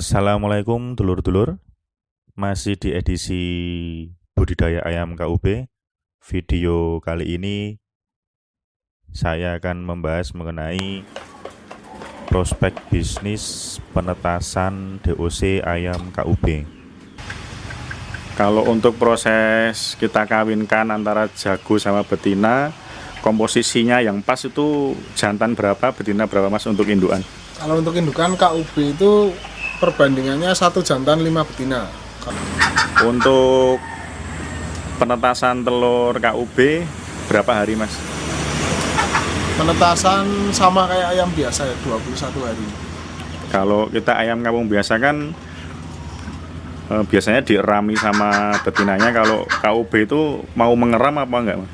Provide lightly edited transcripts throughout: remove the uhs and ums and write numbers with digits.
Assalamualaikum dulur-dulur, masih di edisi budidaya ayam KUB. Video kali ini saya akan membahas mengenai prospek bisnis penetasan DOC ayam KUB. Kalau untuk proses kita kawinkan antara jago sama betina, komposisinya yang pas itu jantan berapa, betina berapa mas untuk indukan? Kalau untuk indukan KUB itu perbandingannya 1 jantan 5 betina. Untuk penetasan telur KUB berapa hari mas? Penetasan sama kayak ayam biasa ya, 21 hari. Kalau kita ayam kampung biasa kan biasanya dirami sama betinanya. Kalau KUB itu mau mengeram apa enggak mas?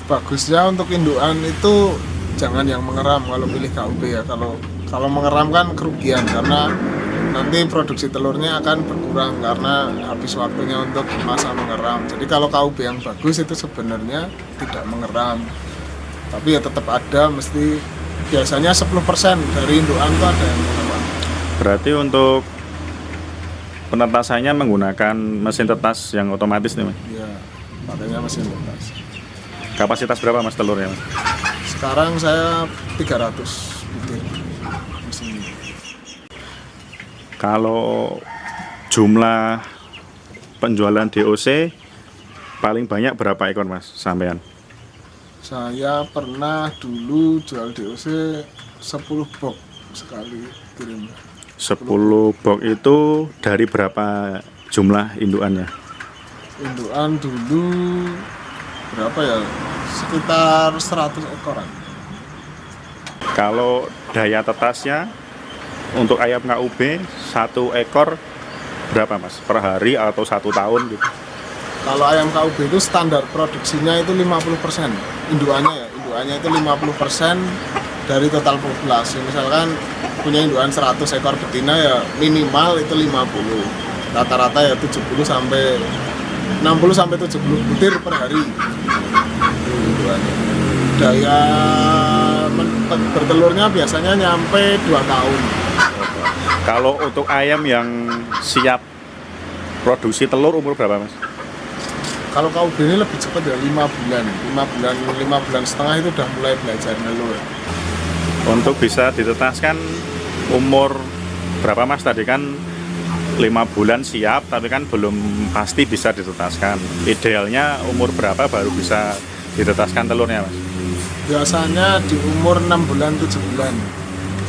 Bagusnya untuk indukan itu jangan yang mengeram kalau pilih KUB ya. Kalau mengeram kan kerugian karena nanti produksi telurnya akan berkurang karena habis waktunya untuk masa mengeram. Jadi kalau KUB yang bagus itu sebenarnya tidak mengeram, tapi ya tetap ada, mesti biasanya 10% dari indukan itu ada yang mengeram. Berarti untuk penetasannya menggunakan mesin tetas yang otomatis nih mas? Iya, pakainya mesin tetas. Kapasitas berapa mas telurnya mas? Sekarang saya 300 butir mesin. Kalau jumlah penjualan DOC paling banyak berapa ekor mas sampean? Saya pernah dulu jual DOC 10 box sekali kirim. 10 box itu dari berapa jumlah indukannya? Indukan dulu berapa ya? Sekitar 100 ekoran. Kalau daya tetasnya untuk ayam KUB 1 ekor berapa mas? Per hari atau 1 tahun gitu? Kalau ayam KUB itu standar produksinya itu 50%. Indukannya itu 50% dari total populasi. Misalkan punya indukan 100 ekor betina ya minimal itu 50. Rata-rata ya 70 sampai 60 sampai 70 butir per hari. Daya bertelurnya biasanya nyampe 2 tahun. Kalau untuk ayam yang siap produksi telur umur berapa mas? Kalau KUB ini lebih cepat ya, 5 bulan setengah itu udah mulai belajar nelur. Untuk bisa ditetaskan umur berapa mas? Tadi kan 5 bulan siap, tapi kan belum pasti bisa ditetaskan. Idealnya umur berapa baru bisa ditetaskan telurnya mas? Biasanya di umur 6 bulan 7 bulan.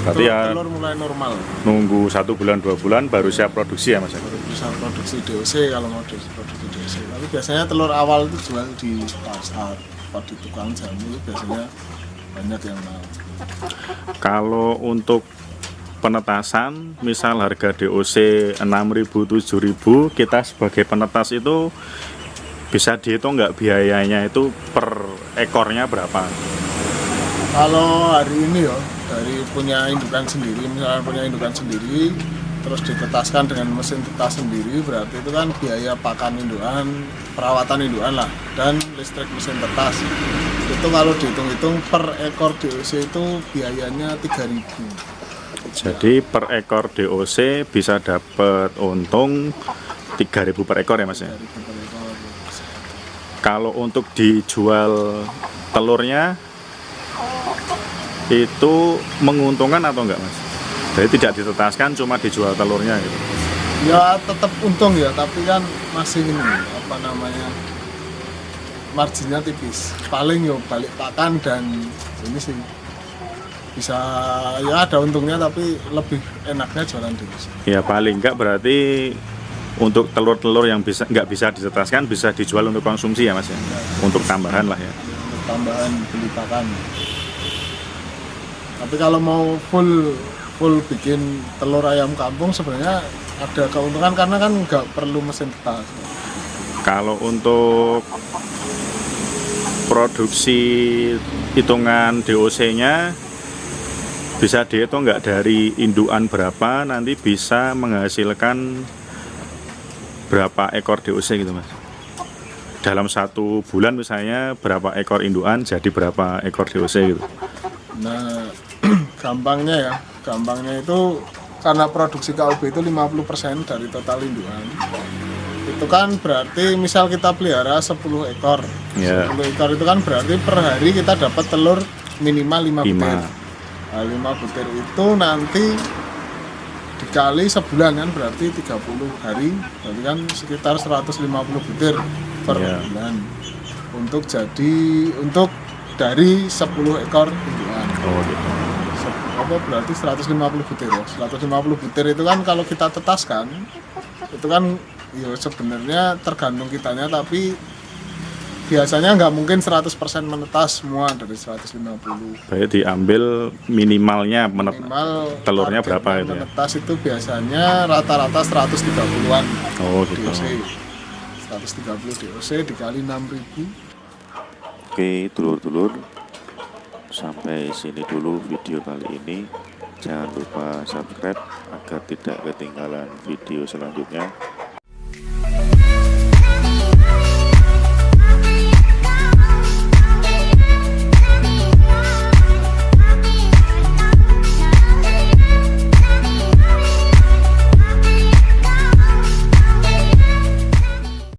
Berarti ya telur mulai normal. nunggu 1 bulan 2 bulan baru siap produksi ya mas? Baru bisa produksi DOC kalau mau produksi DOC. Tapi biasanya telur awal itu jual di pasar, atau di tukang jamu itu biasanya banyak yang mau. Kalau untuk penetasan, misal harga DOC 6.000 7.000, kita sebagai penetas itu bisa dihitung nggak biayanya itu per ekornya berapa? Kalau hari ini ya dari punya indukan sendiri, misalnya punya indukan sendiri, terus ditetaskan dengan mesin tetas sendiri, berarti itu kan biaya pakan indukan, perawatan indukan lah, dan listrik mesin tetas. Itu kalau dihitung-hitung per ekor DOC itu biayanya 3.000. Jadi per ekor DOC bisa dapat untung 3.000 per ekor ya mas ya? 3.000 per ekor. Kalau untuk dijual telurnya itu menguntungkan atau enggak mas? Jadi tidak ditetaskan, cuma dijual telurnya gitu. Ya tetap untung ya, tapi kan masih ini apa namanya, marginnya tipis. Paling yo balik pakan dan ini sih bisa ya ada untungnya, tapi lebih enaknya jualan di sini. Ya paling enggak berarti untuk telur-telur yang nggak bisa ditetaskan bisa dijual untuk konsumsi ya mas ya? Untuk tambahan lah ya. Untuk tambahan beli pakan. Tapi kalau mau full bikin telur ayam kampung sebenarnya ada keuntungan karena kan nggak perlu mesin tetas. Kalau untuk produksi hitungan DOC-nya bisa dihitung nggak dari indukan berapa nanti bisa menghasilkan berapa ekor DOC gitu mas? Dalam 1 bulan misalnya berapa ekor indukan jadi berapa ekor DOC gitu? Nah gampangnya itu karena produksi KUB itu 50% dari total indukan. Itu kan berarti misal kita pelihara 10 ekor. Ya. 10 ekor itu kan berarti per hari kita dapat telur minimal 5 butir. 5. Nah, 5 butir itu nanti dikali sebulan kan berarti 30 hari, berarti kan sekitar 150 butir per Ya. bulan. Untuk dari 10 ekor indukan. Oh gitu. Apa berarti 150 butir ya. 150 butir itu kan kalau kita tetaskan itu kan ya sebenarnya tergantung kitanya, tapi biasanya nggak mungkin 100% menetas semua dari 150. Berarti diambil minimalnya Minimal telurnya target berapa itu ya? menetas itu biasanya rata-rata 130-an Oh gitu. DOC. 130 DOC dikali 6.000. Oke, dulur-dulur, sampai sini dulu video kali ini. Jangan lupa subscribe agar tidak ketinggalan video selanjutnya.